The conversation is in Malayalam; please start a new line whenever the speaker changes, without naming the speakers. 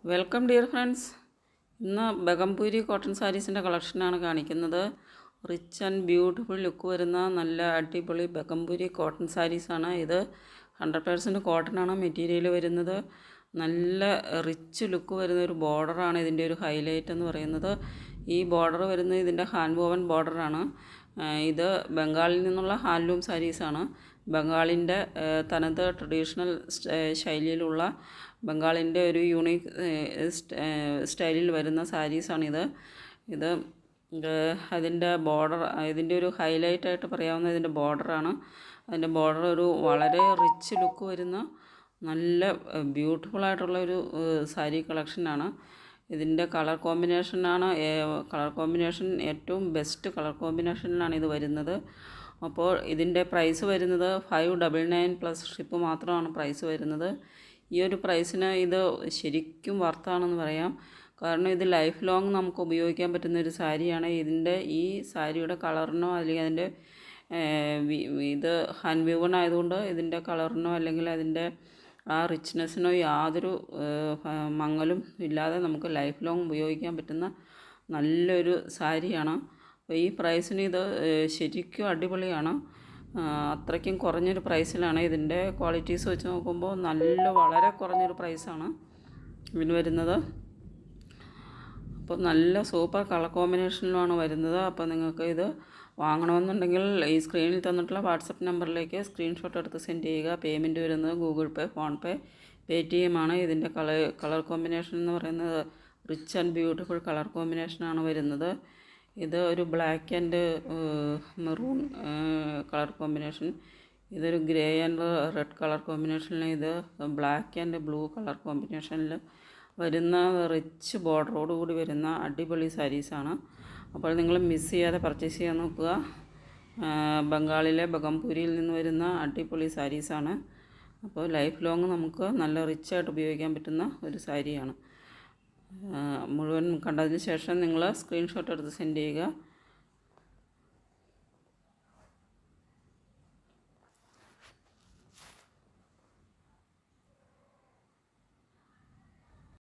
Welcome dear friends. ഇന്ന് ബഗംപൂരി കോട്ടൺ സാരീസിൻ്റെ കളക്ഷനാണ് കാണിക്കുന്നത്. റിച്ച് ആൻഡ് ബ്യൂട്ടിഫുൾ ലുക്ക് വരുന്ന നല്ല അടിപൊളി ബഗംപൂരി കോട്ടൺ സാരീസാണ് ഇത്. 100% കോട്ടണാണ് മെറ്റീരിയൽ വരുന്നത്. നല്ല റിച്ച് ലുക്ക് വരുന്ന ഒരു ബോർഡറാണ് ഇതിൻ്റെ ഒരു ഹൈലൈറ്റ് എന്ന് പറയുന്നത്. ഈ ബോർഡർ വരുന്നത് ഇതിൻ്റെ ഹാൻഡ് വോവൻ ബോർഡറാണ്. ഇത് ബംഗാളിൽ നിന്നുള്ള ഹാൻഡ്ലൂം സാരീസാണ്. ബംഗാളിൻ്റെ തനത് ട്രഡീഷണൽ ശൈലിയിലുള്ള ബംഗാളിൻ്റെ ഒരു യൂണീക്ക് സ്റ്റൈലിൽ വരുന്ന സാരീസാണിത്. ഇത് അതിൻ്റെ ബോർഡർ, ഇതിൻ്റെ ഒരു ഹൈലൈറ്റായിട്ട് പറയാവുന്ന ഇതിൻ്റെ ബോർഡറാണ്. അതിൻ്റെ ബോർഡർ ഒരു വളരെ റിച്ച് ലുക്ക് വരുന്ന നല്ല ബ്യൂട്ടിഫുള്ളായിട്ടുള്ള ഒരു സാരി കളക്ഷനാണ്. ഇതിൻ്റെ കളർ കോമ്പിനേഷൻ ഏറ്റവും ബെസ്റ്റ് കളർ കോമ്പിനേഷനിലാണ് ഇത് വരുന്നത്. അപ്പോൾ ഇതിൻ്റെ പ്രൈസ് വരുന്നത് 599 പ്ലസ് ഷിപ്പ് മാത്രമാണ് പ്രൈസ് വരുന്നത്. ഈ ഒരു പ്രൈസിന് ഇത് ശരിക്കും വർത്താണെന്ന് പറയാം. കാരണം ഇത് ലൈഫ് ലോങ് നമുക്ക് ഉപയോഗിക്കാൻ പറ്റുന്ന ഒരു സാരിയാണ്. ഈ സാരിയുടെ കളറിനോ അല്ലെങ്കിൽ അതിൻ്റെ ഇത് ഹാൻഡ് വീവൺ ആയതുകൊണ്ട് ഇതിൻ്റെ കളറിനോ അല്ലെങ്കിൽ അതിൻ്റെ ആ റിച്ച്നെസ്സിനോ യാതൊരു മങ്ങലും ഇല്ലാതെ നമുക്ക് ലൈഫ് ലോങ് ഉപയോഗിക്കാൻ പറ്റുന്ന നല്ലൊരു സാരിയാണ്. അപ്പോൾ ഈ പ്രൈസിന് ഇത് ശരിക്കും അടിപൊളിയാണ്. അത്രയ്ക്കും കുറഞ്ഞൊരു പ്രൈസിലാണ്. ഇതിൻ്റെ ക്വാളിറ്റീസ് വെച്ച് നോക്കുമ്പോൾ വളരെ കുറഞ്ഞൊരു പ്രൈസാണ് ഇതിന് വരുന്നത്. അപ്പോൾ നല്ല സൂപ്പർ കളർ കോമ്പിനേഷനിലാണ് വരുന്നത്. അപ്പോൾ നിങ്ങൾക്ക് ഇത് വാങ്ങണമെന്നുണ്ടെങ്കിൽ ഈ സ്ക്രീനിൽ തന്നിട്ടുള്ള വാട്സപ്പ് നമ്പറിലേക്ക് സ്ക്രീൻഷോട്ട് എടുത്ത് സെൻഡ് ചെയ്യുക. പേയ്മെൻറ്റ് വരുന്നത് ഗൂഗിൾ പേ, ഫോൺ പേ, പേടിഎം ആണ്. ഇതിൻ്റെ കളർ കോമ്പിനേഷൻ എന്ന് പറയുന്നത് റിച്ച് ആൻഡ് ബ്യൂട്ടിഫുൾ കളർ കോമ്പിനേഷനാണ് വരുന്നത്. ഇത് ഒരു black and maroon colour combination, ഇതൊരു ഗ്രേ ആൻഡ് റെഡ് കളർ കോമ്പിനേഷനിൽ, ഇത് ബ്ലാക്ക് ആൻഡ് ബ്ലൂ കളർ കോമ്പിനേഷനിൽ വരുന്ന റിച്ച് ബോർഡറോട് കൂടി വരുന്ന അടിപൊളി സാരീസാണ്. അപ്പോൾ നിങ്ങൾ മിസ് ചെയ്യാതെ പർച്ചേസ് ചെയ്യാൻ നോക്കുക. ബംഗാളിലെ ബഗംപൂരിയിൽ നിന്ന് വരുന്ന അടിപൊളി സാരീസാണ്. അപ്പോൾ ലൈഫ് ലോങ് നമുക്ക് നല്ല റിച്ചായിട്ട് ഉപയോഗിക്കാൻ പറ്റുന്ന ഒരു സാരിയാണ്. മുഴുവൻ കണ്ടതിന് ശേഷം നിങ്ങൾ സ്ക്രീൻഷോട്ട് എടുത്ത് സെൻഡ് ചെയ്യുക.